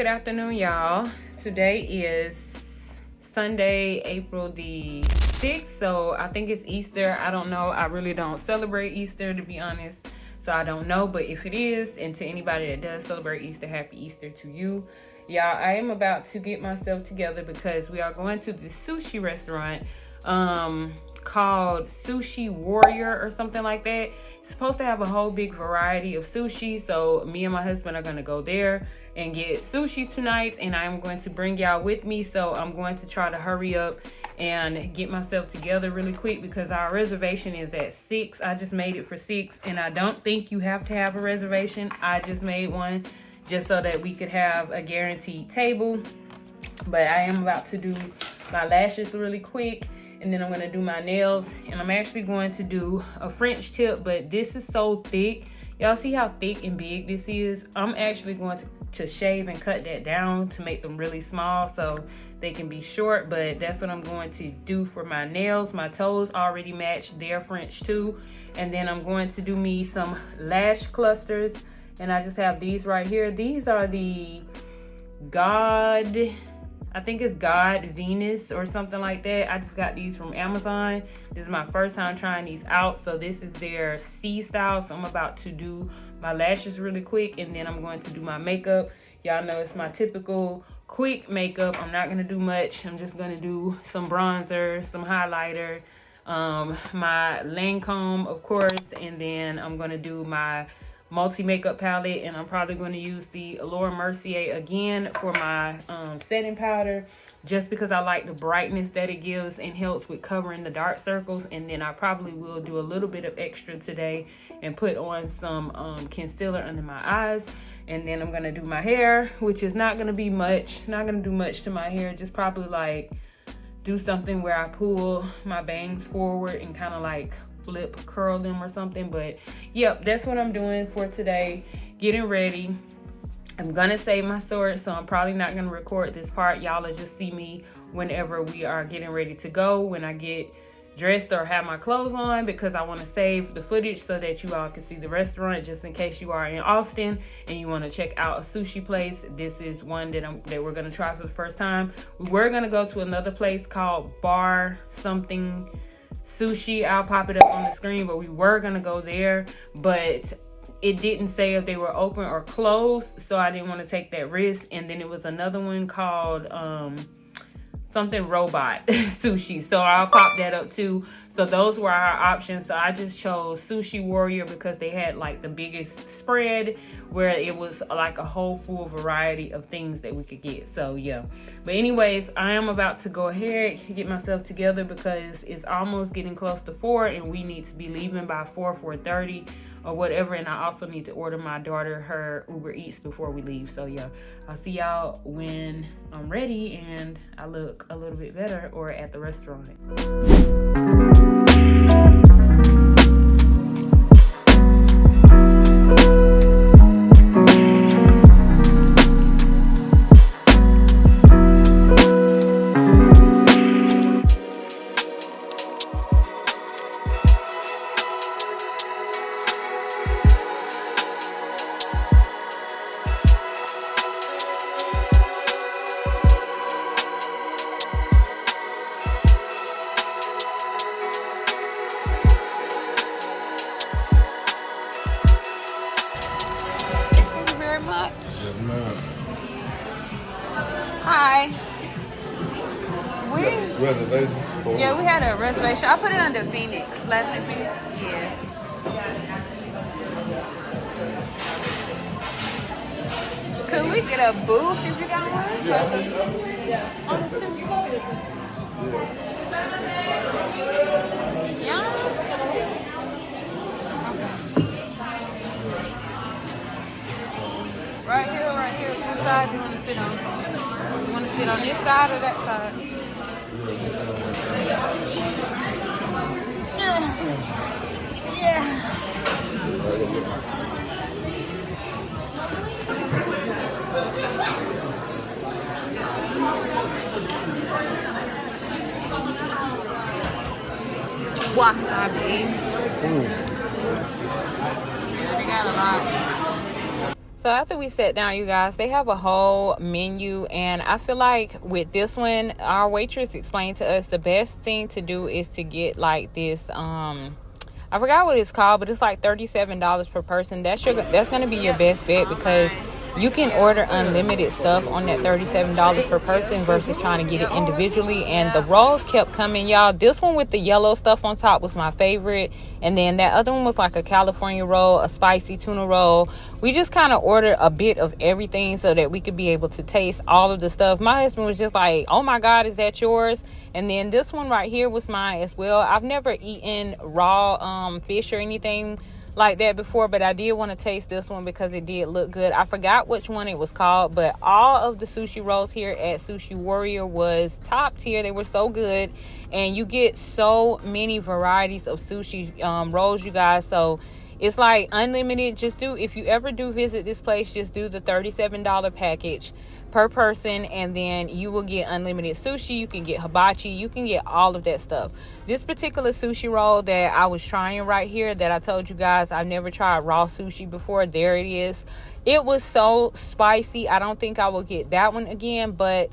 afternoon, y'all. Today is Sunday, April the 6th, so I think it's Easter. I don't know. I really don't celebrate Easter, to be honest, so I don't know. But if it is, and to anybody that does celebrate Easter, happy Easter to you. Y'all, I am about to get myself together because we are going to the sushi restaurant called Sushi Warrior or something like that. It's supposed to have a whole big variety of sushi, so me and my husband are going to go there and get sushi tonight, and I'm going to bring y'all with me. So I'm going to try to hurry up and get myself together really quick because our reservation is at 6. I just made it for 6, and I don't think you have to have a reservation. I just made one just so that we could have a guaranteed table. But I am about to do my lashes really quick, and then I'm going to do my nails, and I'm actually going to do a French tip, but this is so thick. Y'all see how thick and big this is? I'm actually going to shave and cut that down to make them really small so they can be short, but that's what I'm going to do for my nails. My toes already match their French too, and then I'm going to do me some lash clusters, and I just have these right here. These are the I think it's God Venus or something like that. I just got these from Amazon. This is my first time trying these out. So this is their C style. So I'm about to do my lashes really quick, and then I'm going to do my makeup. Y'all know it's my typical quick makeup. I'm not going to do much. I'm just going to do some bronzer, some highlighter, my Lancome, of course, and then I'm going to do my multi makeup palette, and I'm probably going to use the Allure Mercier again for my setting powder, just because I like the brightness that it gives and helps with covering the dark circles. And then I probably will do a little bit of extra today and put on some concealer under my eyes. And then I'm going to do my hair, which is not going to be much, not going to do much to my hair, just probably like do something where I pull my bangs forward and kind of like flip curl them or something. But yep, that's what I'm doing for today, getting ready. I'm gonna save my storage, so I'm probably not gonna record this part. Y'all will just see me whenever we are getting ready to go, when I get dressed or have my clothes on, because I want to save the footage so that you all can see the restaurant, just in case you are in Austin and you want to check out a sushi place. This is one that we're gonna try for the first time. We were gonna go to another place called Bar something Sushi. I'll pop it up on the screen, but we were gonna go there, but it didn't say if they were open or closed, so I didn't want to take that risk. And then it was another one called something robot sushi, so I'll pop that up too. So those were our options. So I just chose Sushi Warrior because they had like the biggest spread, where it was like a whole full variety of things that we could get. So yeah, but anyways, I am about to go ahead get myself together because it's almost getting close to 4, and we need to be leaving by 4:30 or whatever. And I also need to order my daughter her Uber Eats before we leave. So yeah, I'll see y'all when I'm ready and I look a little bit better, or at the restaurant. Hi. Reservation? Yeah, we had a reservation. I put it under Phoenix. Last name Phoenix? Yeah. Could we get a booth if you got one? Yeah. On the 2. Yeah. Right here. Which side do you want to sit on? You want to sit on this side or that side? Yeah. Wasabi. Yeah, they got a lot. So after we sat down, you guys, they have a whole menu, and I feel like with this one, our waitress explained to us the best thing to do is to get like this I forgot what it's called, but it's like $37 per person. That's gonna be your best bet, because you can order unlimited stuff on that $37 per person versus trying to get it individually. And the rolls kept coming, y'all. This one with the yellow stuff on top was my favorite, and then that other one was like a California roll, a spicy tuna roll. We just kind of ordered a bit of everything so that we could be able to taste all of the stuff. My husband was just like, oh my God, is that yours? And then this one right here was mine as well. I've never eaten raw fish or anything like that before, but I did want to taste this one because it did look good. I forgot which one it was called, but all of the sushi rolls here at Sushi Warrior was top tier. They were so good, and you get so many varieties of sushi rolls, you guys. So it's like unlimited. If you ever do visit this place, just do the $37 package per person, and then you will get unlimited sushi. You can get hibachi, you can get all of that stuff. This particular sushi roll that I was trying right here, that I told you guys I've never tried raw sushi before, there it is. It was so spicy. I don't think I will get that one again, but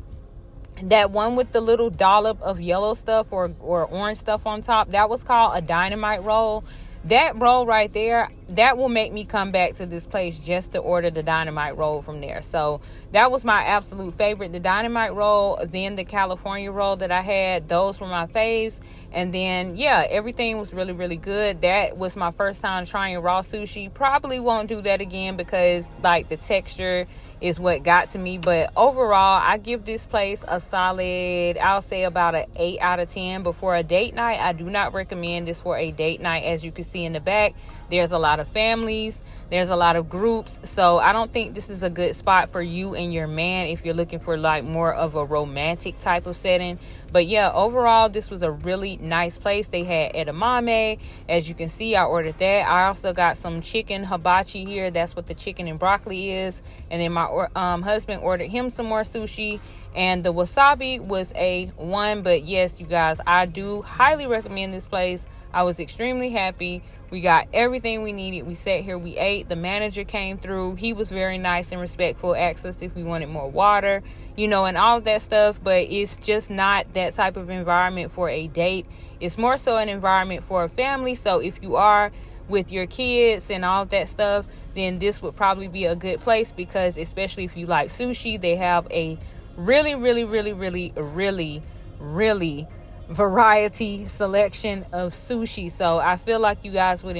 that one with the little dollop of yellow stuff or orange stuff on top, that was called a dynamite roll. That roll right there, that will make me come back to this place just to order the dynamite roll from there. So that was my absolute favorite. The dynamite roll, then the California roll that I had, those were my faves. And then, yeah, everything was really, really good. That was my first time trying raw sushi. Probably won't do that again because, like, the texture is what got to me. But overall, I give this place a solid, I'll say about an 8 out of 10. But for a date night, I do not recommend this for a date night. As you can see in the back, there's a lot of families, there's a lot of groups, so I don't think this is a good spot for you and your man if you're looking for like more of a romantic type of setting. But yeah, overall, this was a really nice place. They had edamame, as you can see. I ordered that. I also got some chicken hibachi here. That's what the chicken and broccoli is. And then my husband ordered him some more sushi, and the wasabi was A1. But yes, you guys, I do highly recommend this place. I was extremely happy. We got everything we needed. We sat here, we ate. The manager came through. He was very nice and respectful, asked us if we wanted more water, and all of that stuff. But it's just not that type of environment for a date. It's more so an environment for a family. So if you are with your kids and all of that stuff, then this would probably be a good place, because especially if you like sushi, they have a really, really, really, really, really, really variety selection of sushi. So I feel like you guys would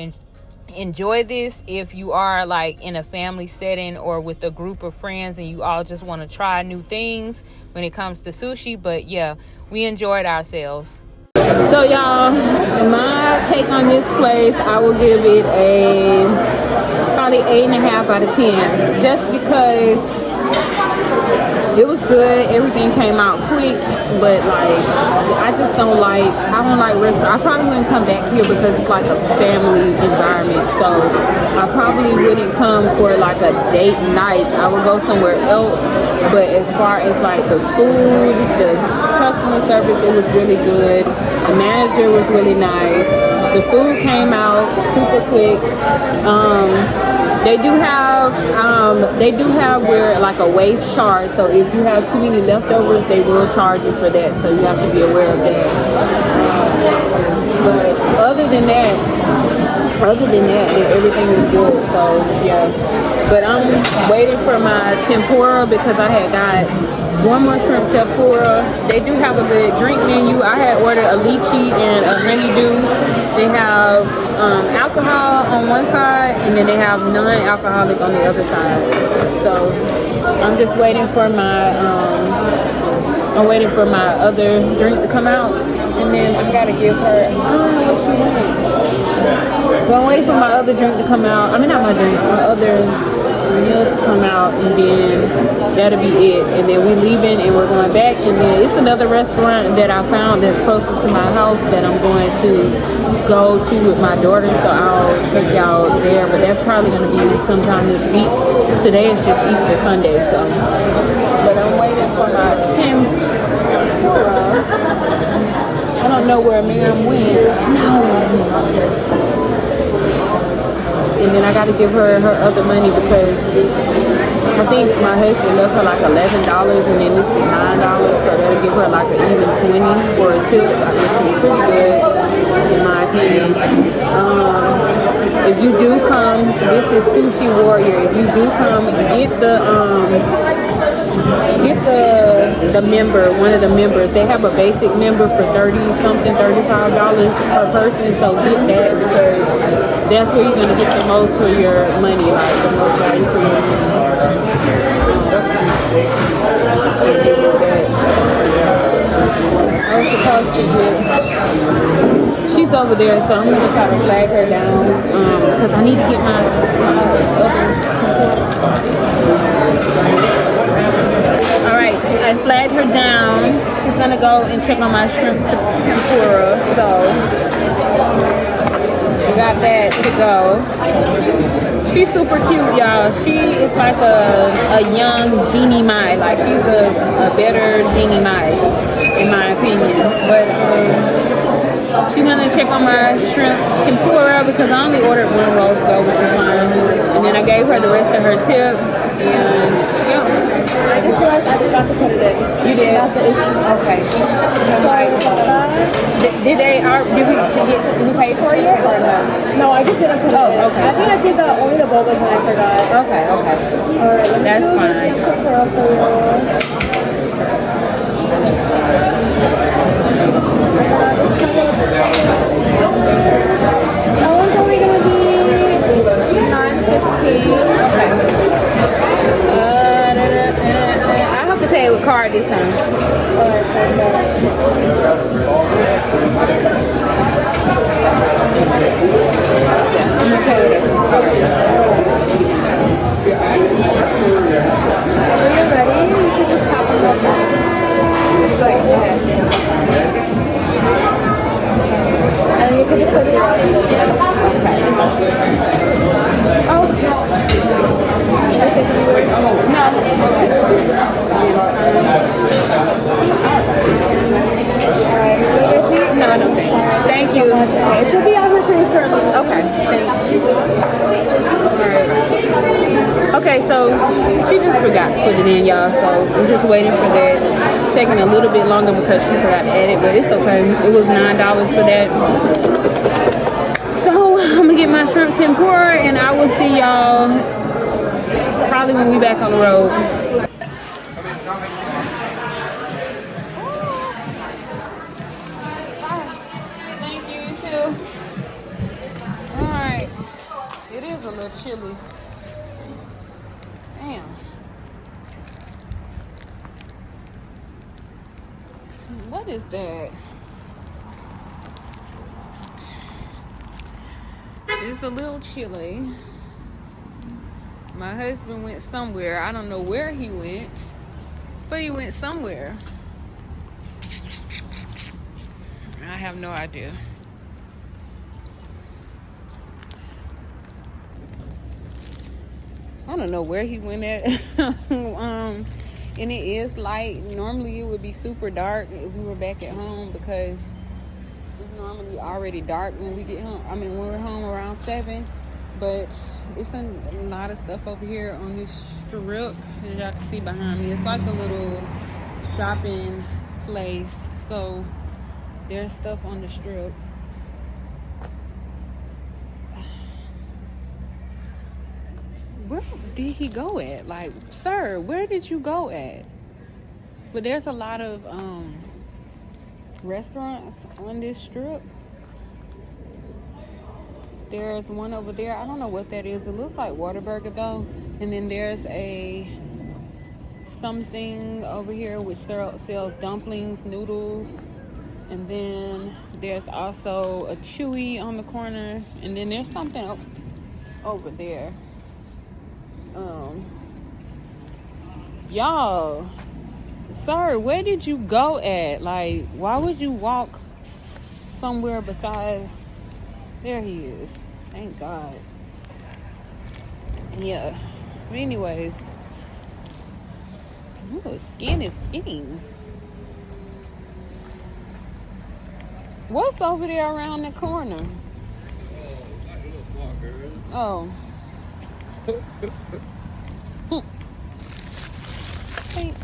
enjoy this if you are like in a family setting or with a group of friends and you all just want to try new things when it comes to sushi. But yeah, we enjoyed ourselves. So y'all, my take on this place, I will give it probably 8.5 out of 10, just because it was good. Everything came out quick, but like I don't like restaurants. I probably wouldn't come back here because it's like a family environment. So I probably wouldn't come for like a date night. I would go somewhere else. But as far as like the food, the customer service, it was really good. The manager was really nice. The food came out super quick. They do have where like a waste charge, so if you have too many leftovers, they will charge you for that, so you have to be aware of that. But other than that, everything is good. So yeah, but I'm waiting for my tempura because I had got one more shrimp tempura. They do have a good drink menu. I had ordered a lychee and a honeydew. They have alcohol on one side, and then they have non-alcoholic on the other side. So I'm just waiting for my other drink to come out, and then I gotta give her. What she wanted. So I'm waiting for my other drink to come out. I mean, not my drink, my other meal to come out, and then that'll be it. And then we're leaving and we're going back, and then it's another restaurant that I found that's closer to my house that I'm going to go to with my daughter, so I'll take y'all there, but that's probably going to be sometime this week. Today is just Easter Sunday, so but I'm waiting for my tempura. I don't know where ma'am went. No. and then I got to give her her other money because I think my husband left her like $11, and then this is $9, so that'll give her like an even 20 for a tip, which is pretty good in my opinion. If you do come, this is Sushi Warrior. If you do come, get the member, one of the members. They have a basic member for $30-something, $35 per person. So get that because that's where you're gonna get the most for your money, like the most value for your money. I was supposed to get. She's over there, so I'm gonna try to flag her down because I need to get my Alright, I flagged her down. She's gonna go and check on my shrimp tempura. So we got that to go. She's super cute, y'all. She is like a young Jeannie Mai. Like she's a better Jeannie Mai, in my opinion. But she's gonna check on my shrimp tempura because I only ordered one roast go, which is fine. And then I gave her the rest of her tip. And yeah. I just realized I forgot to put it in. You did? That's the issue. Okay. Sorry about that. Did we pay for it yet or no? No, I just didn't put it in. Okay. I think I did only the bobas and I forgot. Okay. Alright, let me That's do fine. this tempura for you. That one's only gonna be $9.15. Okay. I have to pay with card this time. Alright, perfect. I'm gonna pay with it. When you're ready, you can just tap on the back. And you can just put your I say something weird? Alright, you guys see it? No, I don't think. Thank you. Okay, it should be out here pretty shortly. Okay, thanks. Alright. Okay, so she just forgot to put it in, y'all. So I'm just waiting for that. It's taking a little bit longer because she forgot to add it, but it's okay. It was $9 for that. So I'm gonna get my shrimp tempura, and I will see y'all probably when we back on the road. Thank you, you too. Alright. It is a little chilly. Damn. So what is that? It's a little chilly. My husband went somewhere. I don't know where he went, but he went somewhere. I have no idea. I don't know where he went at. And it is light. Normally it would be super dark if we were back at home because it's normally already dark when we get home. I mean, when we're home around 7. But it's a lot of stuff over here on this strip that y'all can see behind me. It's like a little shopping place. So there's stuff on the strip. Where did he go at? Like, sir, where did you go at? But there's a lot of restaurants on this strip. There's one over there. I don't know what that is. It looks like Whataburger though. And then there's a something over here which sells dumplings, noodles. And then there's also a Chewy on the corner. And then there's something over there. Y'all, sir, where did you go at? Like, why would you walk somewhere besides? There he is. Thank God. Yeah. But anyways. Ooh, skin is skinny. What's over there around the corner? Oh. Thanks.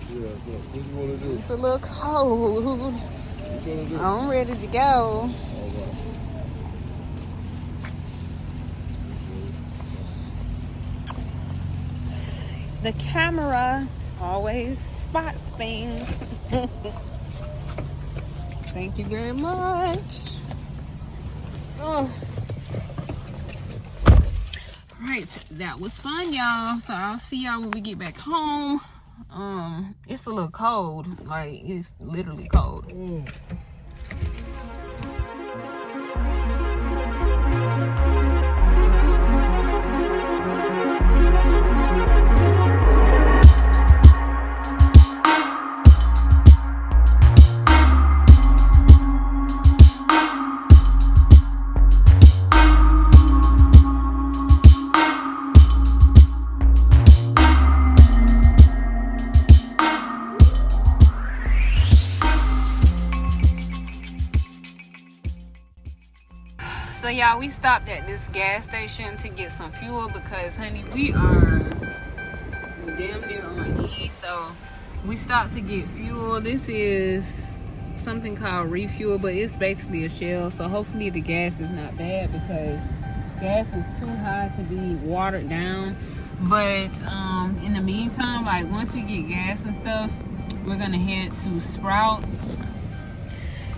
Yeah, so what you want to do? It's a little cold. What you want to do? I'm ready to go. All right. The camera always spots things. Thank you very much. Oh. Right, that was fun, y'all. So I'll see y'all when we get back home. It's a little cold. Like, it's literally cold. So y'all, we stopped at this gas station to get some fuel because, honey, we are damn near on E. So we stopped to get fuel. This is something called refuel, but it's basically a shell. So hopefully the gas is not bad because gas is too high to be watered down. But in the meantime, like once we get gas and stuff, we're gonna head to Sprout.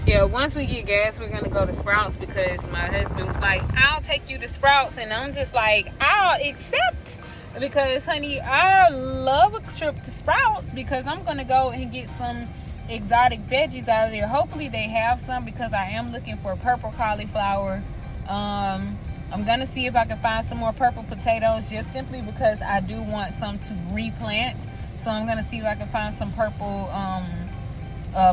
Yeah, once we get gas, we're gonna go to Sprouts because my husband was like, I'll take you to Sprouts, and I'm just like, I'll accept, because honey, I love a trip to Sprouts because I'm gonna go and get some exotic veggies out of there. Hopefully they have some because I am looking for purple cauliflower. I'm gonna see if I can find some more purple potatoes, just simply because I do want some to replant. So I'm gonna see if I can find some purple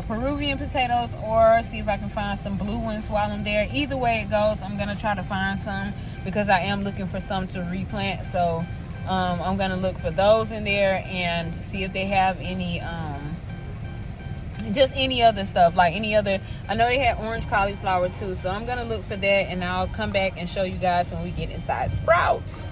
Peruvian potatoes, or see if I can find some blue ones while I'm there. Either way it goes, I'm gonna try to find some because I am looking for some to replant. So I'm gonna look for those in there and see if they have any just any other stuff, like any other. I know they had orange cauliflower too, so I'm gonna look for that, and I'll come back and show you guys when we get inside Sprouts.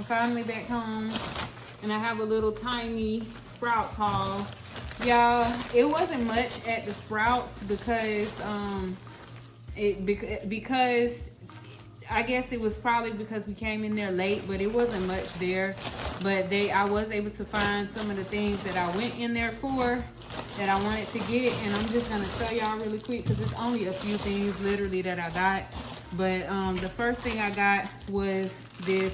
Finally back home, and I have a little tiny Sprouts haul. Y'all, it wasn't much at the Sprouts because because I guess it was probably because we came in there late, but it wasn't much there. But I was able to find some of the things that I went in there for that I wanted to get, and I'm just gonna show y'all really quick because it's only a few things literally that I got. But the first thing I got was this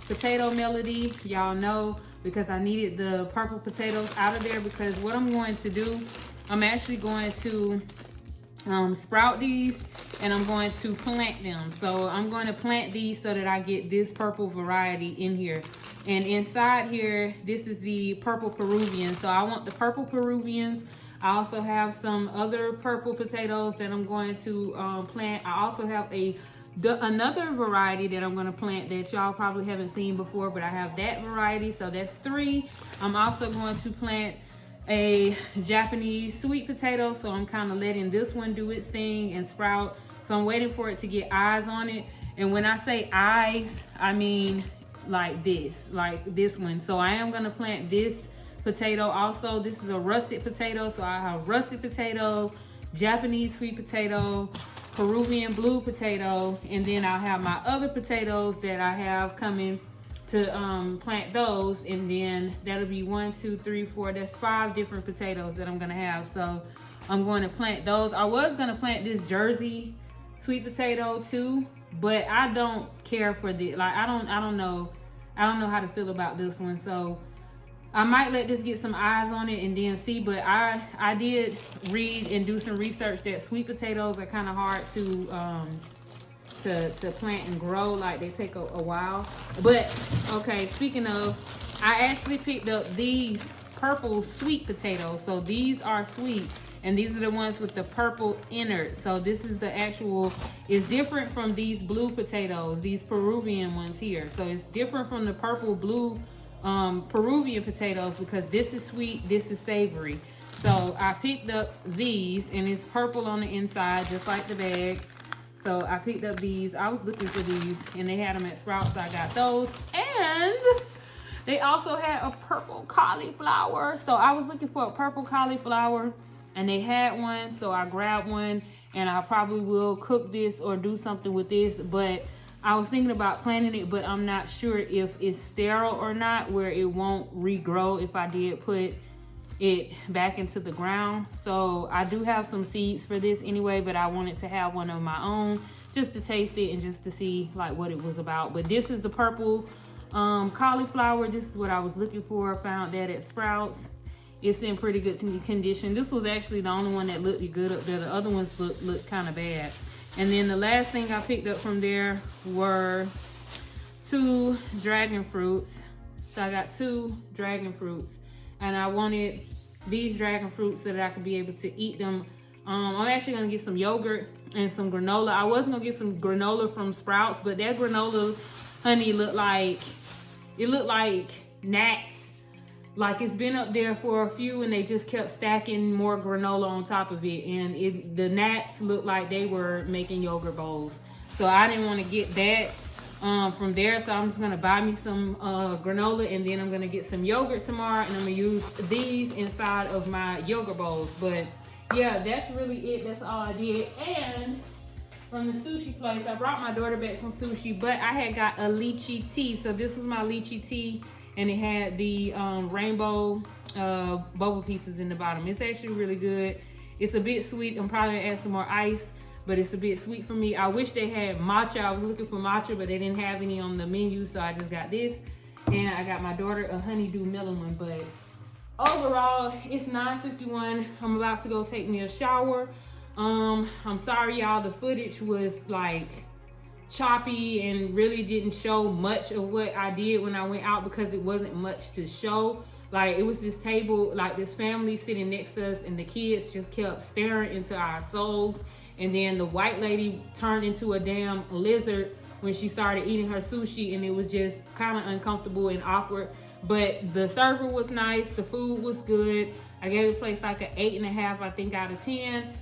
potato melody. Y'all know, because I needed the purple potatoes out of there, because what I'm going to do, I'm actually going to sprout these, and I'm going to plant them. So I'm going to plant these so that I get this purple variety in here. And inside here, this is the purple Peruvian. So I want the purple Peruvians. I also have some other purple potatoes that I'm going to plant. I also have another variety that I'm going to plant that y'all probably haven't seen before, but I have that variety, so that's 3. I'm also going to plant a Japanese sweet potato, so I'm kind of letting this one do its thing and sprout. So I'm waiting for it to get eyes on it. And when I say eyes, I mean like this one. So I am going to plant this potato also. This is a russet potato, so I have russet potato, Japanese sweet potato, Peruvian blue potato, and then I'll have my other potatoes that I have coming to plant those, and then that'll be 1, 2, 3, 4. That's 5 different potatoes that I'm gonna have. So I'm going to plant those. I was gonna plant this Jersey sweet potato too, but I don't care for the I don't know how to feel about this one. So I might let this get some eyes on it and then see, but I did read and do some research that sweet potatoes are kind of hard to plant and grow. Like, they take a while. But okay, speaking of, I actually picked up these purple sweet potatoes. So these are sweet, and these are the ones with the purple innards. So this is the actual, it's different from these blue potatoes, these Peruvian ones here. So it's different from the purple blue Peruvian potatoes, because this is sweet, this is savory. So I picked up these, and it's purple on the inside, just like the bag. So I picked up these. I was looking for these, and they had them at Sprouts, so I got those. And they also had a purple cauliflower. So I was looking for a purple cauliflower, and they had one, so I grabbed one, and I probably will cook this or do something with this. But I was thinking about planting it, but I'm not sure if it's sterile or not, where it won't regrow if I did put it back into the ground. So I do have some seeds for this anyway, but I wanted to have one of my own just to taste it and just to see like what it was about. But this is the purple cauliflower. This is what I was looking for. I found that at Sprouts. It's in pretty good condition. This was actually the only one that looked good up there. The other ones looked kind of bad. And then the last thing I picked up from there were 2 dragon fruits. So I got 2 dragon fruits, and I wanted these dragon fruits so that I could be able to eat them. I'm actually gonna get some yogurt and some granola. I was gonna get some granola from Sprouts, but that granola, honey, looked like gnats. Like, it's been up there for a few, and they just kept stacking more granola on top of it, and the gnats looked like they were making yogurt bowls. So I didn't want to get that from there, so I'm just gonna buy me some granola, and then I'm gonna get some yogurt tomorrow, and I'm gonna use these inside of my yogurt bowls. But yeah, that's really it. That's all I did. And from the sushi place, I brought my daughter back some sushi, but I had got a lychee tea. So this was my lychee tea, and it had the rainbow boba pieces in the bottom. It's actually really good. It's a bit sweet. I'm probably gonna add some more ice, but it's a bit sweet for me. I wish they had matcha. I was looking for matcha, but they didn't have any on the menu, so I just got this. And I got my daughter a honeydew melon one. But overall, it's 9:51. I'm about to go take me a shower. I'm sorry, y'all. The footage was like choppy and really didn't show much of what I did when I went out, because it wasn't much to show. Like, it was this table, like this family sitting next to us, and the kids just kept staring into our souls. And then the white lady turned into a damn lizard when she started eating her sushi, and it was just kind of uncomfortable and awkward. But the server was nice, the food was good. I gave the place like an 8.5, I think, out of 10.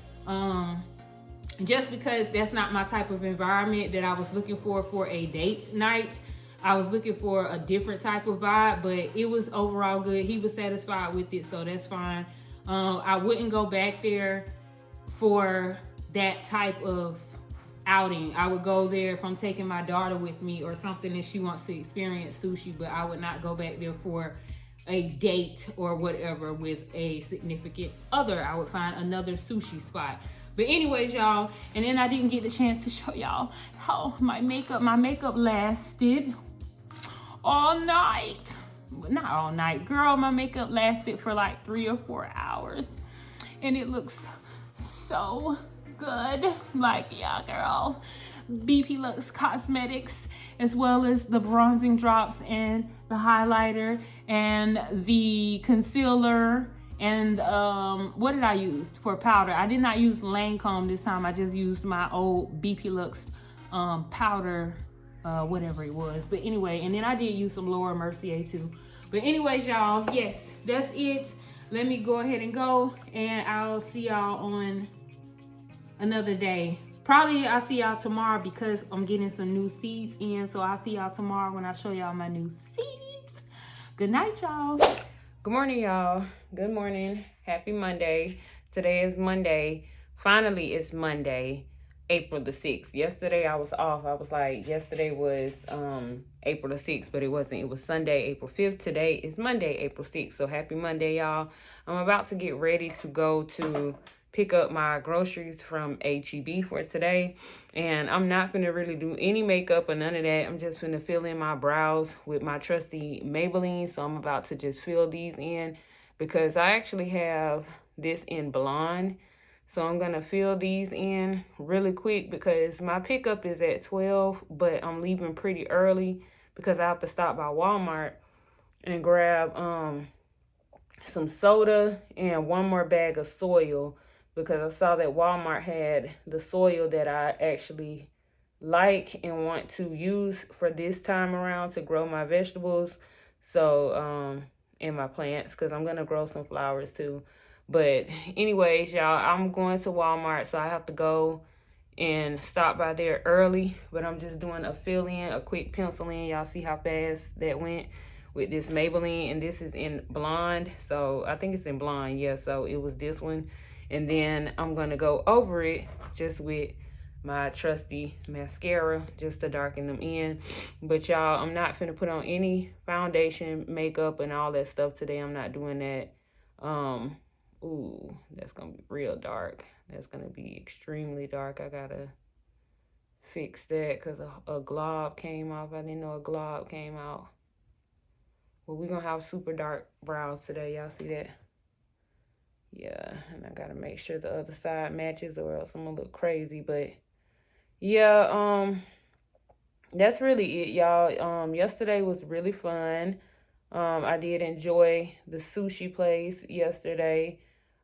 Just because that's not my type of environment that I was looking for a date night. I was looking for a different type of vibe, but it was overall good. He was satisfied with it, so that's fine. I wouldn't go back there for that type of outing. I would go there if I'm taking my daughter with me or something and she wants to experience sushi, but I would not go back there for a date or whatever with a significant other. I would find another sushi spot. But anyways, y'all, and then I didn't get the chance to show y'all how my makeup lasted all night. Not all night, girl. My makeup lasted for like 3 or 4 hours, and it looks so good. Like, yeah, girl. BP Lux Cosmetics, as well as the bronzing drops and the highlighter and the concealer. And what did I use for powder? I did not use Lancome this time. I just used my old BP Lux powder, whatever it was. But anyway, and then I did use some Laura Mercier too. But anyways, y'all, yes, that's it. Let me go ahead and go, and I'll see y'all on another day. Probably I'll see y'all tomorrow because I'm getting some new seeds in. So I'll see y'all tomorrow when I show y'all my new seeds. Good night, y'all. Good morning, y'all. Good morning. Happy Monday. Today is Monday. Finally, it's Monday, April the 6th. Yesterday I was off. I was like, yesterday was April the 6th, but it wasn't. It was Sunday, April 5th. Today is Monday, April 6th. So happy Monday, y'all. I'm about to get ready to go to pick up my groceries from H-E-B for today. And I'm not gonna really do any makeup or none of that. I'm just gonna fill in my brows with my trusty Maybelline. So I'm about to just fill these in because I actually have this in blonde. So I'm gonna fill these in really quick because my pickup is at 12, but I'm leaving pretty early because I have to stop by Walmart and grab some soda and one more bag of soil, because I saw that Walmart had the soil that I actually like and want to use for this time around to grow my vegetables. So, and my plants, because I'm going to grow some flowers too. But anyways, y'all, I'm going to Walmart, so I have to go and stop by there early. But I'm just doing a fill in, a quick pencil in. Y'all see how fast that went with this Maybelline, and this is in blonde. So I think it's in blonde, yeah. So it was this one. And then I'm going to go over it just with my trusty mascara just to darken them in. But y'all, I'm not finna put on any foundation, makeup, and all that stuff today. I'm not doing that. Ooh, that's going to be real dark. That's going to be extremely dark. I got to fix that because a glob came off. I didn't know a glob came out. Well, we're going to have super dark brows today. Y'all see that? Yeah, and I gotta make sure the other side matches or else I'm gonna look crazy. But yeah, that's really it, y'all. Yesterday was really fun. I did enjoy the sushi place yesterday.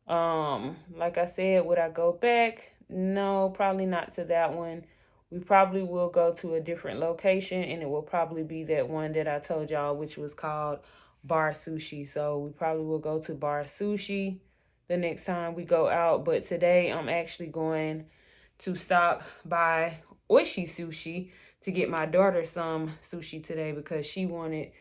Like I said, would I go back? No, probably not to that one. We probably will go to a different location, and it will probably be that one that I told y'all, which was called Bar Sushi. So we probably will go to Bar Sushi the next time we go out. But today I'm actually going to stop by Oishi Sushi to get my daughter some sushi today because she wanted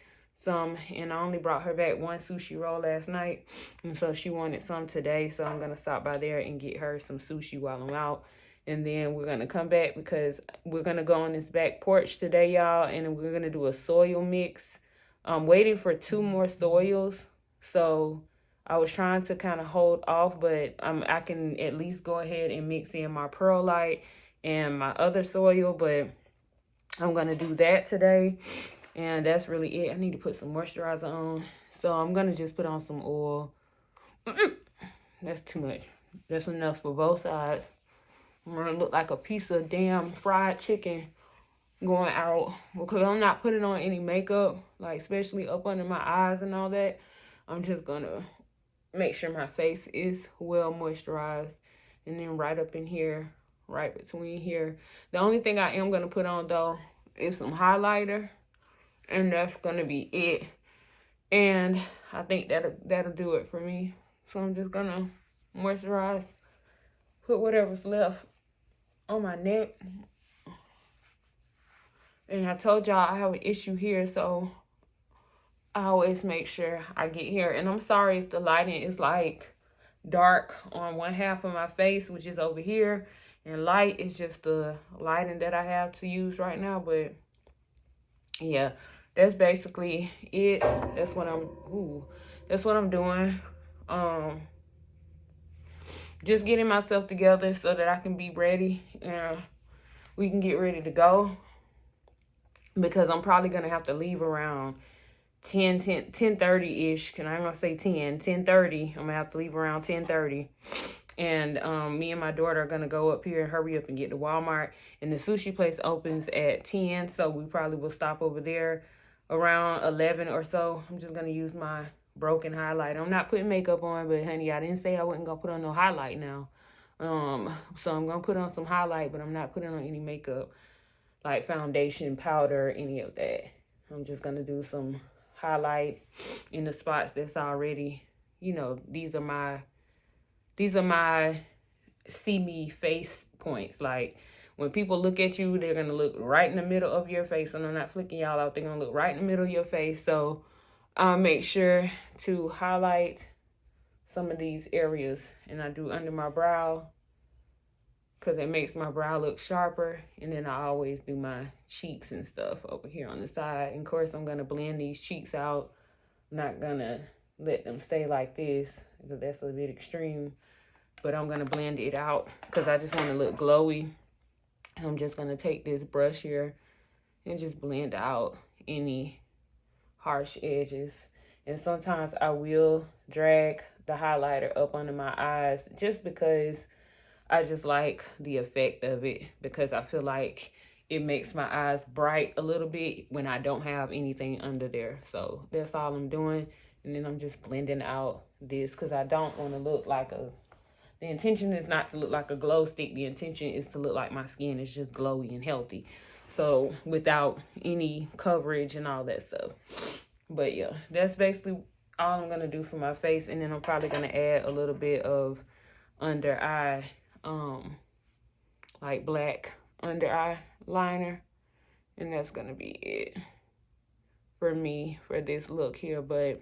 some, and I only brought her back one sushi roll last night, and so she wanted some today. So I'm gonna stop by there and get her some sushi while I'm out, and then we're gonna come back because we're gonna go on this back porch today, y'all, and we're gonna do a soil mix. I'm waiting for 2 more soils, so I was trying to kind of hold off, but I can at least go ahead and mix in my perlite and my other soil, but I'm going to do that today, and that's really it. I need to put some moisturizer on, so I'm going to just put on some oil. That's too much. That's enough for both sides. I'm going to look like a piece of damn fried chicken going out because I'm not putting on any makeup, like especially up under my eyes and all that. I'm just going to make sure my face is well moisturized, and then right up in here, right between here. The only thing I am going to put on though is some highlighter, and that's going to be it. And I think that'll do it for me. So I'm just going to moisturize, put whatever's left on my neck. And I told y'all I have an issue here, so I always make sure I get here. And I'm sorry if the lighting is like dark on one half of my face, which is over here, and light is just the lighting that I have to use right now. But yeah, that's basically it. That's what I'm doing. Just getting myself together so that I can be ready and we can get ready to go, because I'm probably gonna have to leave around 10:30 ish. I'm gonna say 10:30. I'm gonna have to leave around 10:30, And me and my daughter are gonna go up here and hurry up and get to Walmart. And the sushi place opens at 10, so we probably will stop over there around 11 or so. I'm just gonna use my broken highlight. I'm not putting makeup on, but honey, I didn't say I wasn't gonna put on no highlight now. So I'm gonna put on some highlight, but I'm not putting on any makeup, like foundation, powder, any of that. I'm just gonna do some highlight in the spots that's already, you know, these are my see me face points. Like when people look at you, they're gonna look right in the middle of your face, and I'm not flicking y'all out. They're gonna look right in the middle of your face. So I'll make sure to highlight some of these areas, and I do under my brow because it makes my brow look sharper. And then I always do my cheeks and stuff over here on the side. And of course, I'm gonna blend these cheeks out. I'm not gonna let them stay like this because that's a bit extreme, but I'm gonna blend it out because I just want to look glowy. I'm just gonna take this brush here and just blend out any harsh edges. And sometimes I will drag the highlighter up under my eyes just because I just like the effect of it, because I feel like it makes my eyes bright a little bit when I don't have anything under there. So that's all I'm doing. And then I'm just blending out this because I don't want to look like the intention is not to look like a glow stick. The intention is to look like my skin is just glowy and healthy. So without any coverage and all that stuff. But yeah, that's basically all I'm going to do for my face. And then I'm probably going to add a little bit of under eye, like black under eye liner. And that's going to be it for me for this look here. But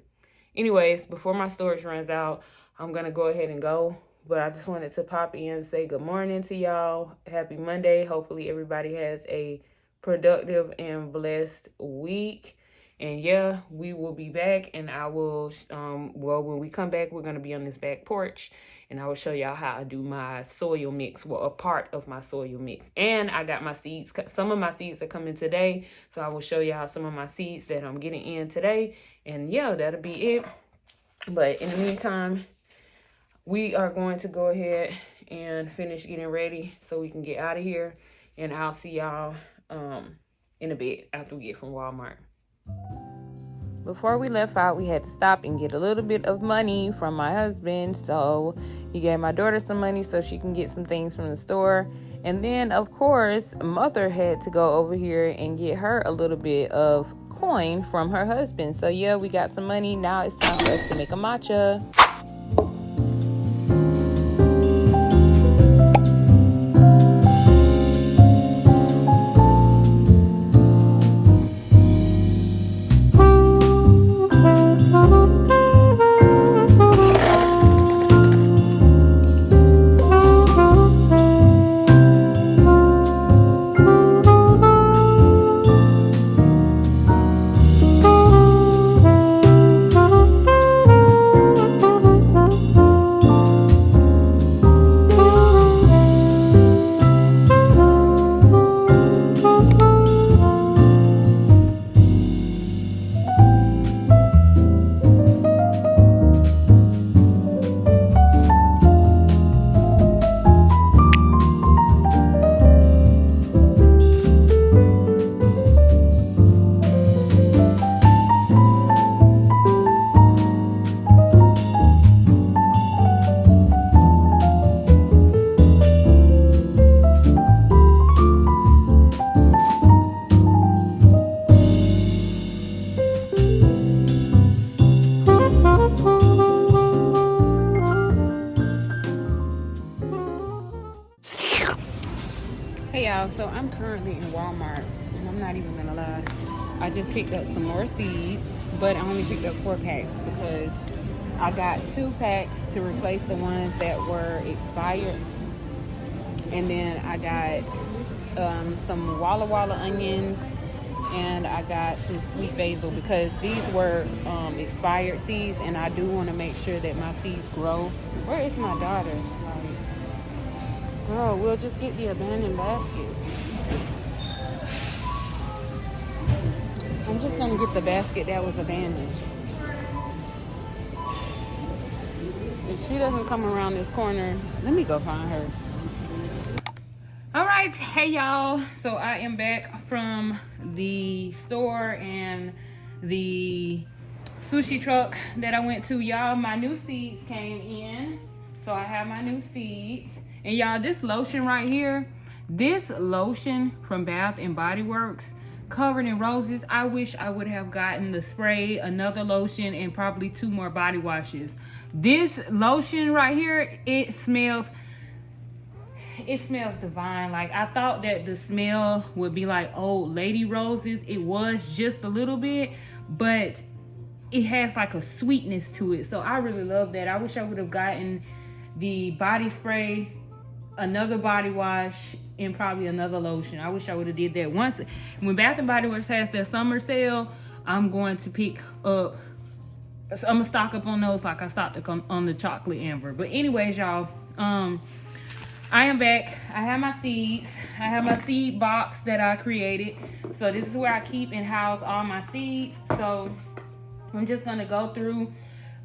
anyways, before my storage runs out, I'm going to go ahead and go. But I just wanted to pop in and say good morning to y'all. Happy Monday. Hopefully everybody has a productive and blessed week. And yeah, we will be back, and I will, well, when we come back, we're going to be on this back porch, and I will show y'all how I do my soil mix, well, a part of my soil mix. And I got my seeds. Some of my seeds are coming today, so I will show y'all some of my seeds that I'm getting in today. And yeah, that'll be it. But in the meantime, we are going to go ahead and finish getting ready so we can get out of here. And I'll see y'all in a bit after we get from Walmart. Before we left out, we had to stop and get a little bit of money from my husband. So he gave my daughter some money so she can get some things from the store. And then, of course, mother had to go over here and get her a little bit of coin from her husband. So yeah, we got some money. Now it's time for us to make a matcha. Hey y'all, so I'm currently in Walmart, and I'm not even gonna lie, I just picked up some more seeds, but I only picked up 4 packs because I got 2 packs to replace the ones that were expired. And then I got some Walla Walla onions, and I got some sweet basil because these were expired seeds, and I do want to make sure that my seeds grow. Where is my daughter? Girl, we'll just get the abandoned basket. I'm just gonna get the basket that was abandoned. It's She doesn't come around this corner. Let me go find her. All right, hey y'all. So I am back from the store and the sushi truck that I went to. Y'all, my new seeds came in. So I have my new seeds. And y'all, this lotion right here, this lotion from Bath and Body Works, covered in roses. I wish I would have gotten the spray, another lotion, and probably 2 more body washes. This lotion right here, it smells divine. Like, I thought that the smell would be like old lady roses. It was just a little bit, but it has like a sweetness to it. So I really love that. I wish I would have gotten the body spray, another body wash, and probably another lotion. I wish I would have did that. When Bath and Body Works has their summer sale, I'm going to pick up, I'm gonna stock up on those like I stocked up on the chocolate amber. But anyways, y'all, I am back. I have my seeds. I have my seed box that I created. So this is where I keep and house all my seeds. So I'm just gonna go through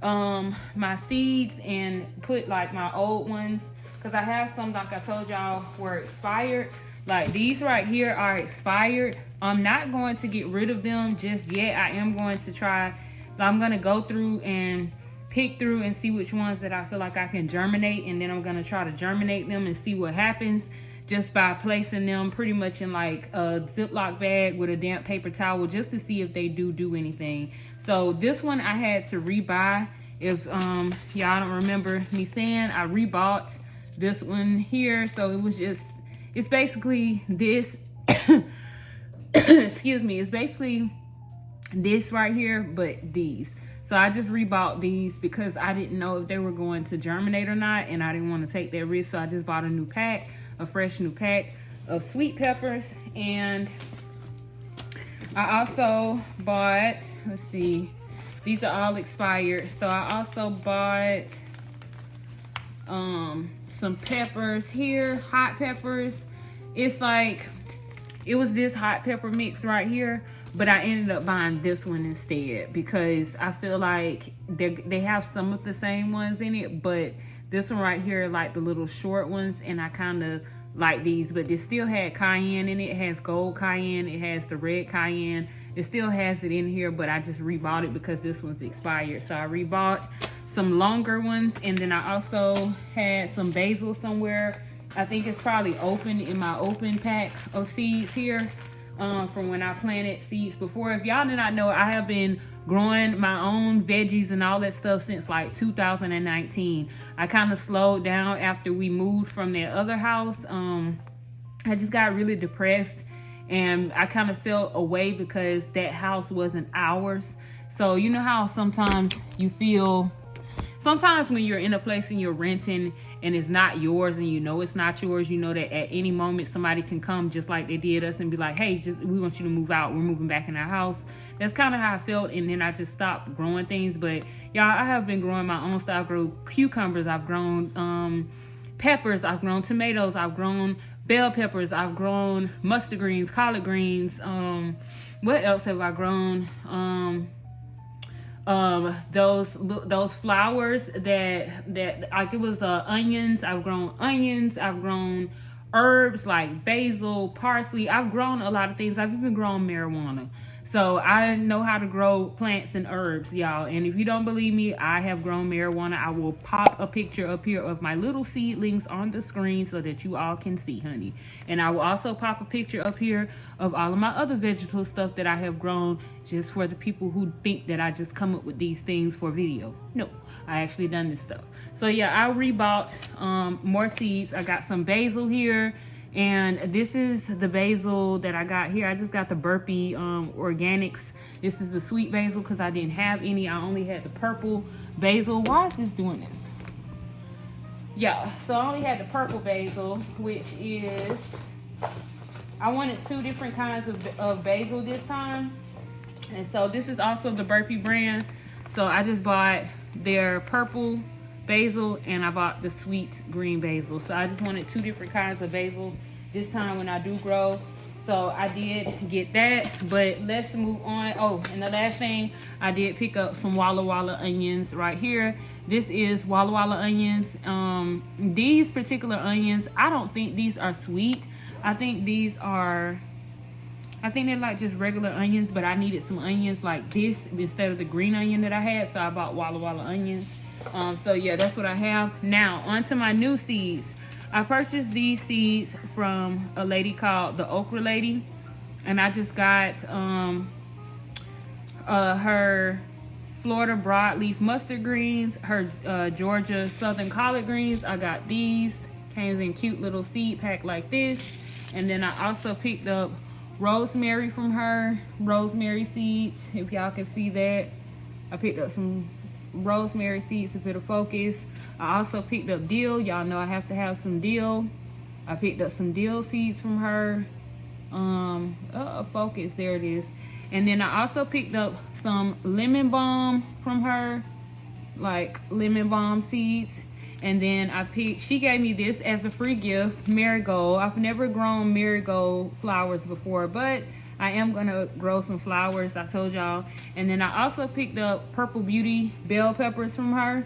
my seeds and put like my old ones, because I have some, like I told y'all, were expired. Like these right here are expired. I'm not going to get rid of them just yet. I am going to try. I'm going to go through and pick through and see which ones that I feel like I can germinate. And then I'm going to try to germinate them and see what happens just by placing them pretty much in like a Ziploc bag with a damp paper towel, just to see if they do anything. So this one I had to rebuy. If y'all don't remember me saying, I rebought this one here. So it was just, it's basically this excuse me, it's basically this right here, but these. So I just rebought these because I didn't know if they were going to germinate or not, and I didn't want to take that risk. So I just bought a new pack, a fresh new pack of sweet peppers. And I also bought, let's see, these are all expired. So I also bought some peppers here, hot peppers. It's like, it was this hot pepper mix right here, but I ended up buying this one instead because I feel like they have some of the same ones in it, but this one right here, like the little short ones, and I kind of like these. But this still had cayenne in it. It has gold cayenne, it has the red cayenne, it still has it in here, but I just rebought it because this one's expired. So I rebought some longer ones, and then I also had some basil somewhere. I think it's probably open in my open pack of seeds here from when I planted seeds before. If y'all did not know, I have been growing my own veggies and all that stuff since like 2019. I kind of slowed down after we moved from that other house. I just got really depressed, and I kind of felt away because that house wasn't ours. So you know how sometimes you feel, sometimes when you're in a place and you're renting and it's not yours, and you know it's not yours, you know that at any moment somebody can come just like they did us and be like, hey, we want you to move out, we're moving back in our house. That's kind of how I felt, and then I just stopped growing things. But y'all, I have been growing my own stuff. I've grown cucumbers, I've grown peppers, I've grown tomatoes, I've grown bell peppers, I've grown mustard greens, collard greens. What else have I grown? Those flowers that like, it was onions. I've grown onions. I've grown herbs like basil, parsley. I've grown a lot of things. I've even grown marijuana. So I know how to grow plants and herbs, y'all. And if you don't believe me, I have grown marijuana. I will pop a picture up here of my little seedlings on the screen so that you all can see, honey. And I will also pop a picture up here of all of my other vegetable stuff that I have grown, just for the people who think that I just come up with these things for video. No, I actually done this stuff. So yeah, I rebought more seeds. I got some basil here. And this is the basil that I got here. I just got the Burpee Organics. This is the sweet basil because I didn't have any. I only had the purple basil. Why is this doing this? Yeah, so I only had the purple basil, which is, I wanted 2 different kinds of basil this time. And so this is also the Burpee brand. So I just bought their purple basil, and I bought the sweet green basil. So I just wanted 2 different kinds of basil this time when I do grow. So I did get that, but let's move on. Oh, and the last thing, I did pick up some Walla Walla onions right here. This is Walla Walla onions. These particular onions, I don't think these are sweet. I think they're like just regular onions, but I needed some onions like this instead of the green onion that I had, so I bought Walla Walla onions. So yeah, that's what I have. Now, onto my new seeds. I purchased these seeds from a lady called the Okra Lady, and I just got her Florida broadleaf mustard greens, her Georgia southern collard greens. I got these, came in cute little seed pack like this. And then I also picked up rosemary from her, rosemary seeds, if y'all can see that. I picked up some rosemary seeds, a bit of focus. I also picked up dill. Y'all know I have to have some dill. I picked up some dill seeds from her. Focus, there it is. And then I also picked up some lemon balm from her, like lemon balm seeds. And then she gave me this as a free gift, marigold. I've never grown marigold flowers before, but I am gonna grow some flowers, I told y'all. And then I also picked up Purple Beauty bell peppers from her.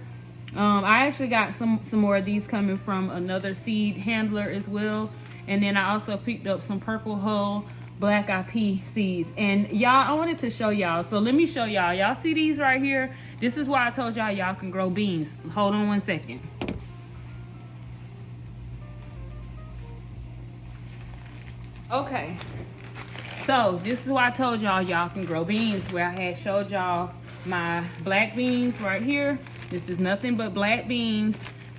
I actually got some more of these coming from another seed handler as well. And then I also picked up some Purple Hull black eyed pea seeds. And y'all, I wanted to show y'all. So let me show y'all. Y'all see these right here? This is why I told y'all can grow beans. Hold on one second. Okay, so this is why I told y'all can grow beans, where I had showed y'all my black beans right here. This is nothing but black beans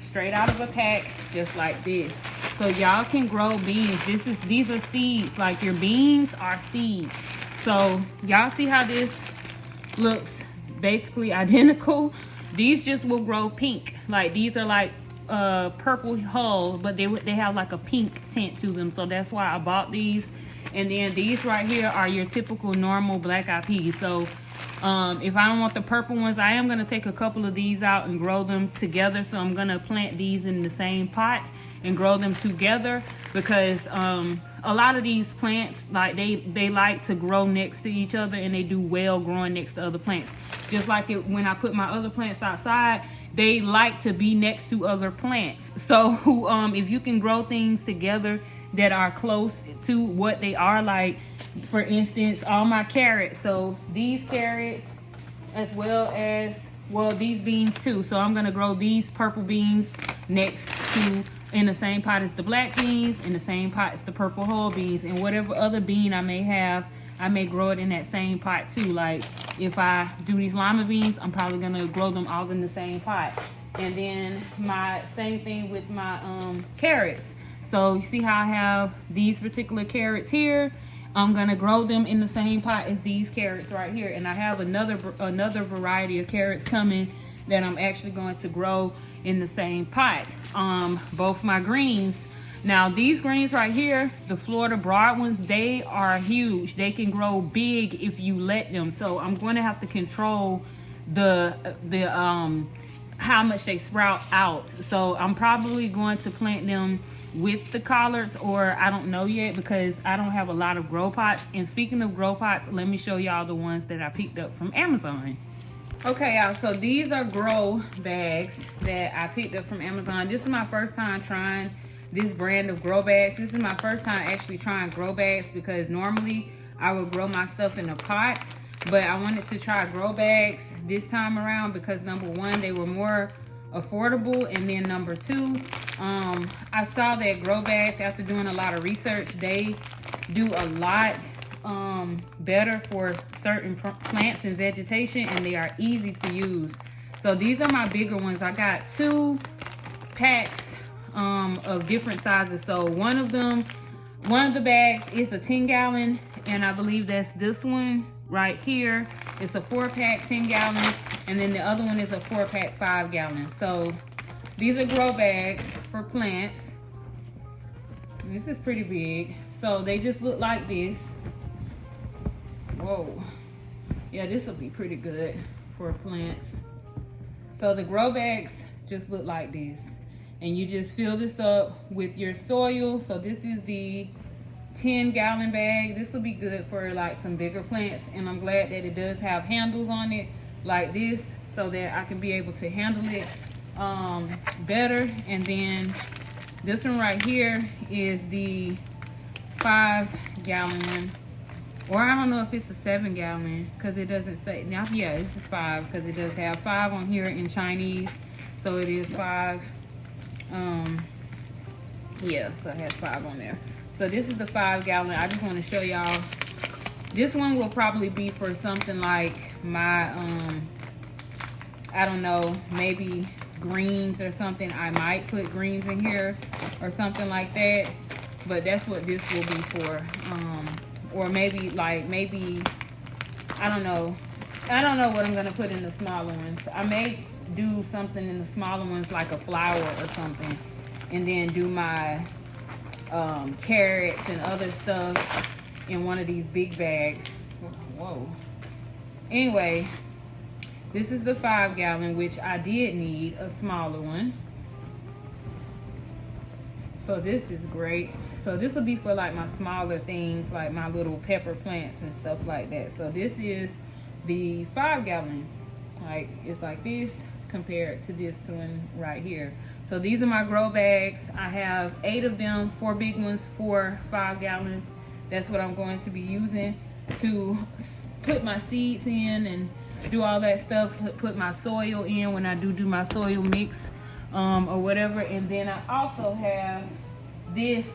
straight out of a pack, just like this. So y'all can grow beans. These are seeds. Like, your beans are seeds. So y'all see how this looks basically identical? These just will grow pink. Like, these are like purple hulls, but they have like a pink tint to them, so that's why I bought these. And then these right here are your typical normal black eyed peas. So if I don't want the purple ones, I am going to take a couple of these out and grow them together. So I'm going to plant these in the same pot and grow them together, because a lot of these plants, like they like to grow next to each other, and they do well growing next to other plants. Just like when I put my other plants outside, they like to be next to other plants. So if you can grow things together that are close to what they are, like for instance, all my carrots. So these carrots, as well as, well, these beans too. So I'm gonna grow these purple beans next to, in the same pot as the black beans, in the same pot as the purple whole beans, and whatever other bean I may have, I may grow it in that same pot too. Like if I do these lima beans, I'm probably gonna grow them all in the same pot. And then my same thing with my carrots. So you see how I have these particular carrots here? I'm gonna grow them in the same pot as these carrots right here. And I have another variety of carrots coming that I'm actually going to grow in the same pot. Both my greens. Now these greens right here, the Florida broad ones, they are huge. They can grow big if you let them. So I'm going to have to control the how much they sprout out. So I'm probably going to plant them with the collards, or I don't know yet, because I don't have a lot of grow pots. And speaking of grow pots, let me show y'all the ones that I picked up from Amazon. Okay, y'all, so these are grow bags that I picked up from Amazon. This is my first time trying this brand of grow bags. This is my first time actually trying grow bags, because normally I would grow my stuff in a pot, but I wanted to try grow bags this time around because number one, they were more affordable, and then number two, I saw that grow bags, after doing a lot of research, they do a lot better for certain plants and vegetation, and they are easy to use. So these are my bigger ones. I got 2 packs of different sizes. So one of the bags is a 10-gallon, and I believe that's this one right here. It's a 4-pack 10-gallon, and then the other one is a 4-pack 5-gallon. So these are grow bags for plants. This is pretty big. So they just look like this. Whoa. Yeah, this will be pretty good for plants. So the grow bags just look like this. And you just fill this up with your soil. So this is the 10-gallon bag. This will be good for like some bigger plants, and I'm glad that it does have handles on it like this so that I can be able to handle it better. And then this one right here is the 5-gallon one, or I don't know if it's a 7-gallon because it doesn't say. Now, yeah, this is 5 because it does have 5 on here in Chinese, so it is 5. Yeah, so it has 5 on there. So this is the 5-gallon. I just want to show y'all. This one will probably be for something like my I don't know, maybe greens or something. I might put greens in here or something like that, but that's what this will be for. Or maybe I don't know what I'm gonna put in the smaller ones. I may do something in the smaller ones like a flower or something, and then do my carrots and other stuff in one of these big bags. Whoa. Anyway, this is the 5-gallon, which I did need a smaller one. So this is great. So this will be for like my smaller things, like my little pepper plants and stuff like that. So this is the 5-gallon. Like, it's like this compared to this one right here. So these are my grow bags. I have 8 of them, 4 big ones, 4 5-gallons. That's what I'm going to be using to put my seeds in and do all that stuff, put my soil in when I do my soil mix or whatever. And then I also have this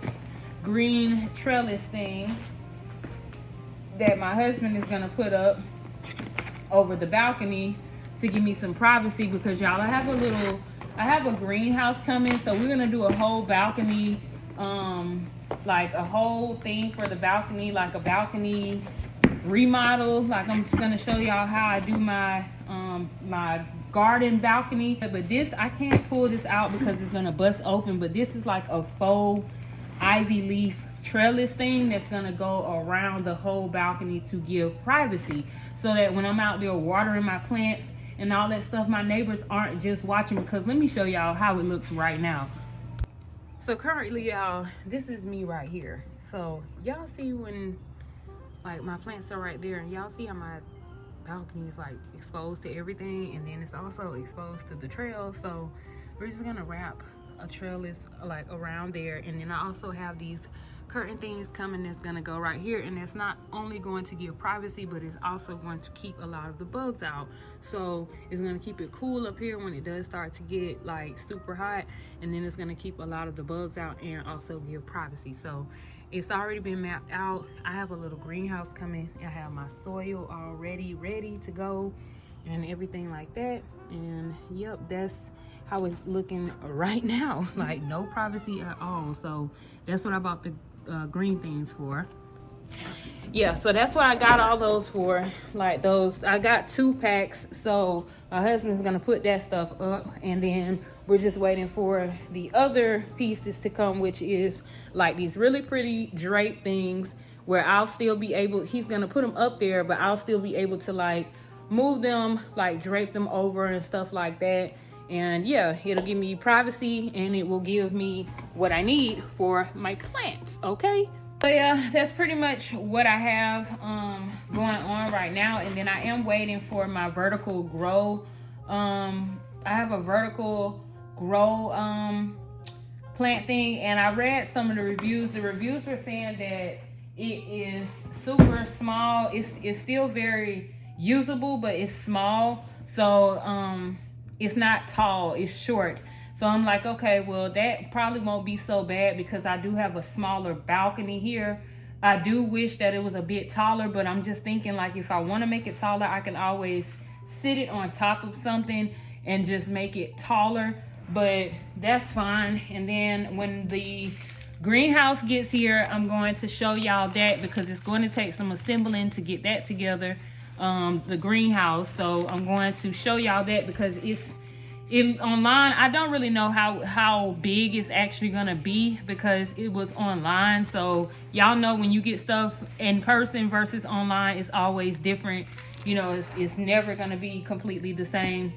green trellis thing that my husband is gonna put up over the balcony to give me some privacy, because y'all, I have a greenhouse coming, so we're gonna do a whole balcony, like a whole thing for the balcony, like a balcony remodel. Like, I'm just gonna show y'all how I do my my garden balcony. But this, I can't pull this out because it's gonna bust open, but this is like a faux ivy leaf trellis thing that's gonna go around the whole balcony to give privacy, so that when I'm out there watering my plants and all that stuff, my neighbors aren't just watching. Because let me show y'all how it looks right now. So currently, y'all, this is me right here. So y'all see when like my plants are right there, and y'all see how my balcony is like exposed to everything, and then it's also exposed to the trail. So we're just gonna wrap a trellis like around there, and then I also have these curtain things coming that's gonna go right here, and it's not only going to give privacy, but it's also going to keep a lot of the bugs out. So it's gonna keep it cool up here when it does start to get like super hot, and then it's gonna keep a lot of the bugs out and also give privacy. So it's already been mapped out. I have a little greenhouse coming. I have my soil already ready to go and everything like that. And yep, that's how it's looking right now. Like, no privacy at all. So that's what I bought the green things for. Yeah, so that's what I got all those for. Like those, I got 2 packs. So my husband's gonna put that stuff up, and then we're just waiting for the other pieces to come, which is like these really pretty drape things where I'll still be able, he's gonna put them up there, but I'll still be able to like move them, like drape them over and stuff like that. And yeah, it'll give me privacy, and it will give me what I need for my plants, okay? So yeah, that's pretty much what I have going on right now. And then I am waiting for my vertical grow. I have a vertical grow plant thing, and I read some of the reviews. The reviews were saying that it is super small. It's still very usable, but it's small. So it's not tall, it's short. So I'm like, okay, well, that probably won't be so bad because I do have a smaller balcony here. I do wish that it was a bit taller, but I'm just thinking, like, if I want to make it taller, I can always sit it on top of something and just make it taller, but that's fine. And then when the greenhouse gets here, I'm going to show y'all that, because it's going to take some assembling to get that together, the greenhouse. So I'm going to show y'all that, because online, I don't really know how big it's actually gonna be, because it was online. So y'all know when you get stuff in person versus online, it's always different. You know, it's never gonna be completely the same,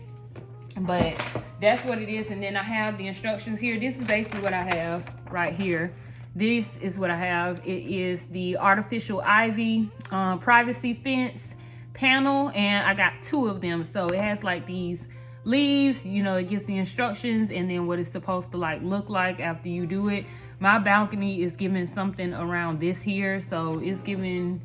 but that's what it is. And then I have the instructions here. This is basically what I have right here. this is what I have. It is the artificial ivy privacy fence panel, and I got 2 of them. So it has like these leaves, you know, it gives the instructions and then what it's supposed to like look like after you do it. My balcony is giving something around this here, so it's giving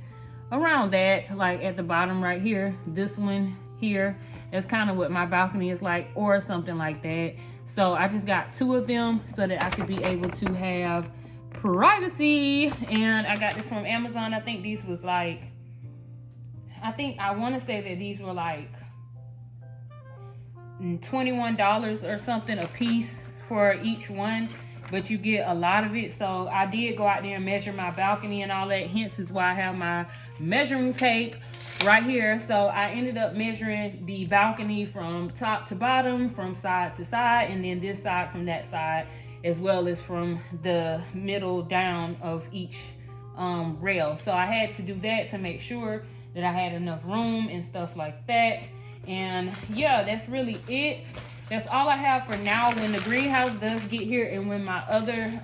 around that, like at the bottom right here, this one here. That's kind of what my balcony is like, or something like that. So I just got 2 of them so that I could be able to have privacy. And I got this from Amazon. I think these was like, I want to say that these were like $21 or something a piece for each one, but you get a lot of it. So I did go out there and measure my balcony and all that, hence is why I have my measuring tape right here. So I ended up measuring the balcony from top to bottom, from side to side, and then this side from that side, as well as from the middle down of each rail. So I had to do that to make sure that I had enough room and stuff like that. And yeah, that's really it. That's all I have for now. When the greenhouse does get here, and when my other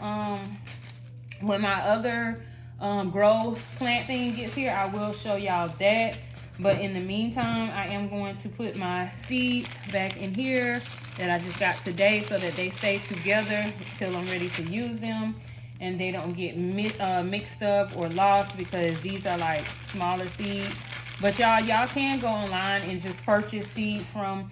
grow plant thing gets here, I will show y'all that. But in the meantime, I am going to put my seeds back in here that I just got today so that they stay together until I'm ready to use them and they don't get mixed up or lost, because these are like smaller seeds. But y'all can go online and just purchase seeds from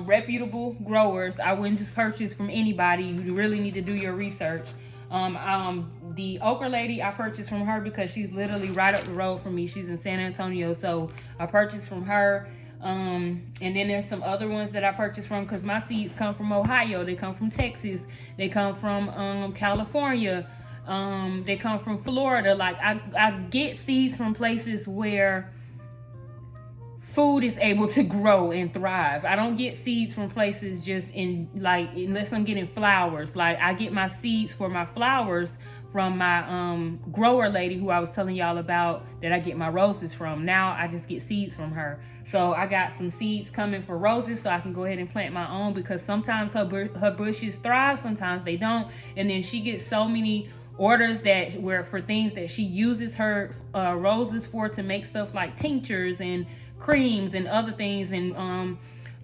reputable growers. I wouldn't just purchase from anybody. You really need to do your research. The okra lady, I purchased from her because she's literally right up the road from me. She's in San Antonio, so I purchased from her. And then there's some other ones that I purchased from, because my seeds come from Ohio, they come from Texas, they come from California, they come from Florida. Like I get seeds from places where food is able to grow and thrive. I don't get seeds from places just in like, unless I'm getting flowers. Like I get my seeds for my flowers from my grower lady who I was telling y'all about, that I get my roses from. Now I just get seeds from her. So I got some seeds coming for roses so I can go ahead and plant my own, because sometimes her bushes thrive, sometimes they don't. And then she gets so many orders that were for things that she uses her roses for, to make stuff like tinctures and creams and other things, and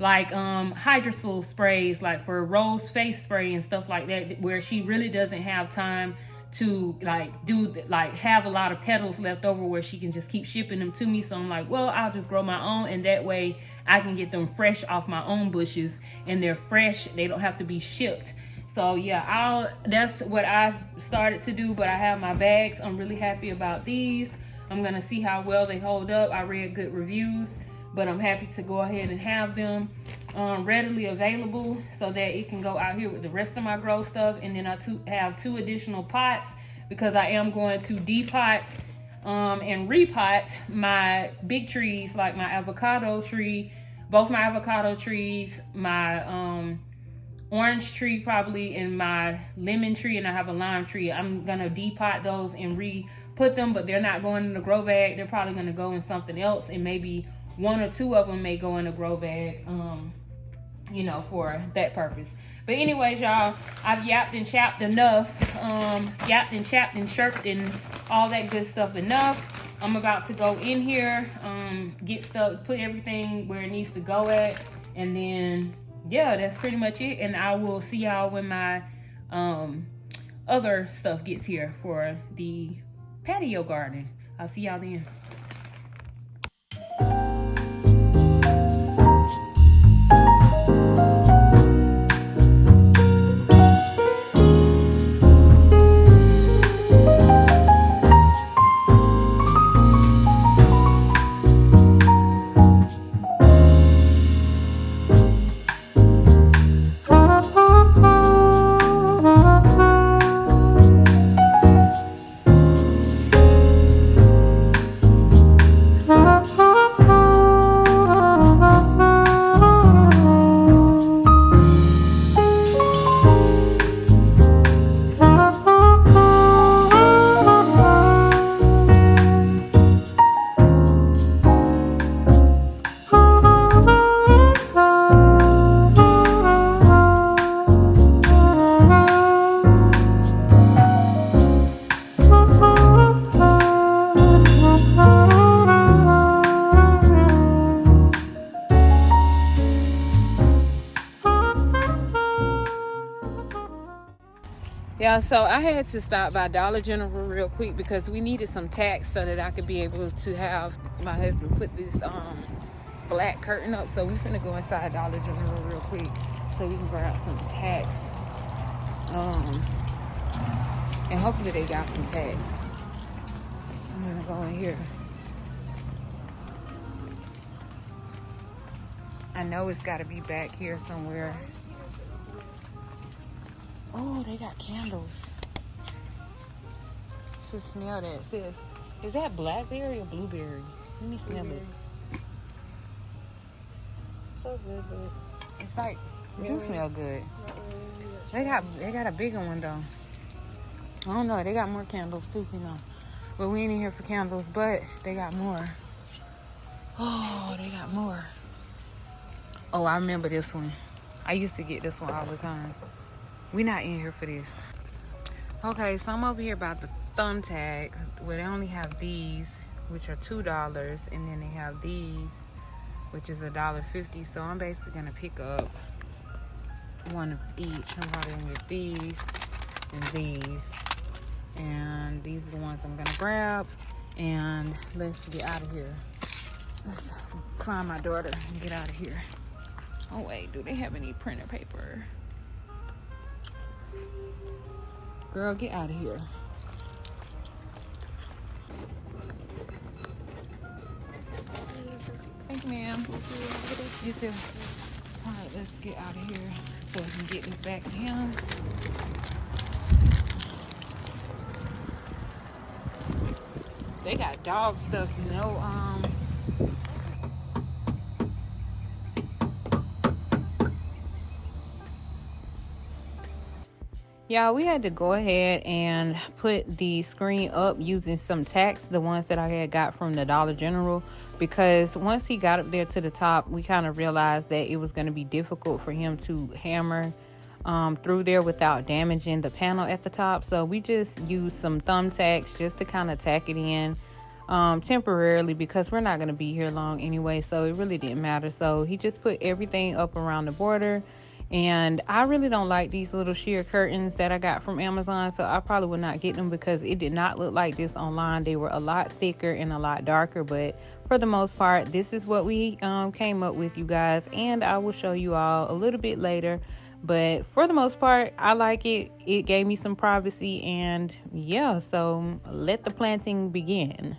hydrosol sprays, like for rose face spray and stuff like that, where she really doesn't have time to have a lot of petals left over where she can just keep shipping them to me. So I'm like, well, I'll just grow my own, and that way I can get them fresh off my own bushes, and they're fresh, they don't have to be shipped. So yeah, that's what I've started to do. But I have my bags. I'm really happy about these. I'm gonna see how well they hold up. I read good reviews, but I'm happy to go ahead and have them readily available so that it can go out here with the rest of my grow stuff. And then I have 2 additional pots, because I am going to depot and repot my big trees, like my avocado tree, both my avocado trees, my orange tree probably, and my lemon tree, and I have a lime tree. I'm gonna depot those and put them, but they're not going in the grow bag. They're probably going to go in something else, and maybe 1 or 2 of them may go in a grow bag, for that purpose. But anyways, y'all, I've yapped and chapped enough, yapped and chapped and chirped and all that good stuff enough. I'm about to go in here, get stuff, put everything where it needs to go at, and then yeah, that's pretty much it. And I will see y'all when my other stuff gets here for the patio garden. I'll see y'all then. Yeah, so I had to stop by Dollar General real quick because we needed some tacks so that I could be able to have my husband put this black curtain up. So we're gonna go inside Dollar General real quick so we can grab some tacks. And hopefully they got some tacks. I'm gonna go in here. I know it's gotta be back here somewhere. Oh, they got candles. To smell that, sis. Is that blackberry or blueberry? Let me smell it. Smells good, but It's like, it do smell good. They got a bigger one though. I don't know, they got more candles too, you know. But we ain't in here for candles, but they got more. Oh, they got more. Oh, I remember this one. I used to get this one all the time. We not in here for this. Okay, so I'm over here about the thumbtack, where they only have these, which are $2, and then they have these, which is $1.50. So I'm basically gonna pick up one of each. I'm probably gonna get these and these, and these are the ones I'm gonna grab. And let's get out of here. Let's find my daughter and get out of here. Oh wait, do they have any printer paper? Girl, get out of here. Thank you, ma'am. You too. All right, let's get out of here so we can get this back to him. They got dog stuff, you know. Y'all, we had to go ahead and put the screen up using some tacks, the ones that I had got from the Dollar General, because once he got up there to the top, we kind of realized that it was going to be difficult for him to hammer through there without damaging the panel at the top. So we just used some thumbtacks just to kind of tack it in temporarily, because we're not going to be here long anyway, so it really didn't matter. So he just put everything up around the border. And I really don't like these little sheer curtains that I got from Amazon, so I probably would not get them because it did not look like this online. They were a lot thicker and a lot darker, but for the most part, this is what we came up with, you guys, and I will show you all a little bit later. But for the most part, I like it. It gave me some privacy, and yeah, so let the planting begin.